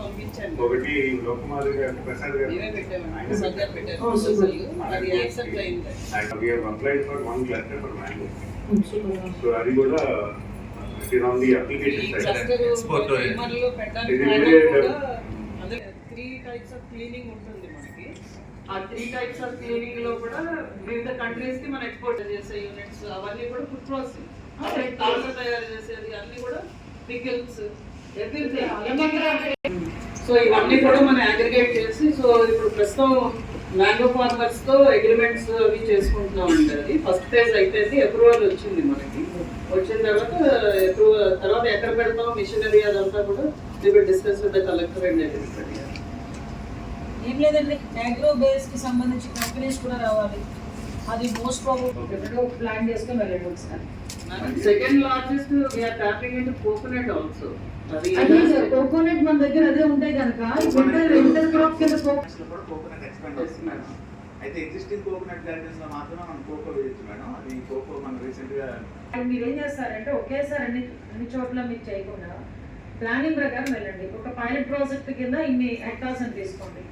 పంపించండి. ఒకటి లోకమాలి గారు ప్రసాద్ గారు నేనే పెట్టామండి. సర్జర్ పెట్టారు. అది యాక్సెప్ట్ అయింది. we have applied for one cluster for mango. So అది కూడా it is on the application side. Export లో పెట్టడానికి కూడా అదే 3 టైప్స్ ఆఫ్ క్లీనింగ్ ఉంటుంది మనకి. ఆ 3 టైప్స్ ఆఫ్ క్లీనింగ్ లో కూడా వివిధ కంట్రీస్ కి మనం ఎక్స్పోర్ట్ చేసే యూనిట్స్ అవన్నీ కూడా ఫుడ్ ప్రాసెసింగ్ తాజా తయారు చేసేది అన్ని కూడా పికిల్స్ సో ఇవన్నీ కూడా మనం అగ్రిగేట్ చేసి సో ఇప్పుడు ప్రస్తుతం మ్యాంగో ఫార్మర్స్ తో అగ్రిమెంట్స్ అవి చేసుకుంటున్నాం అండి. అది ఫస్ట్ ఫేజ్ అయిపోయింది. అప్రూవల్ వచ్చింది మనకి. వచ్చిన తర్వాత ఎక్కడ పెడతాం మిషనరీ అదంతా కూడా discuss with the collector and agriculture. ఏం లేదండి, అగ్రో బేస్ కి సంబంధించి కంపెనీస్ కూడా రావాలి. అది మోస్ట్ ప్రాబబుల్ ప్లాన్ చేసుకొని వెళ్ళండి ఒకసారి. Second largest we are tapping into coconut also. అది కోకోనట్ మన దగ్గర అదే ఉంటాయి కనుక ఇంటర్ క్రాప్ కింద కోకోనట్ ఎక్స్పాండ్ చేస్తున్నాం. అయితే ఎగ్జిస్టింగ్ కోకోనట్ గార్డెన్స్ లో మాత్రమే మనం కోకో వేయచ్చు మేడం. అది కోకో మనం రీసెంట్ గా మీరు ఏం చేస్తారంటే ఒకేసారి అన్ని చోట్ల మీరు చేయకుండా ప్లానింగ్ ప్రకారం వెళ్ళండి. ఒక పైలట్ ప్రాజెక్ట్ కింద ఇన్ని హెక్టార్స్ అని తీసుకోండి.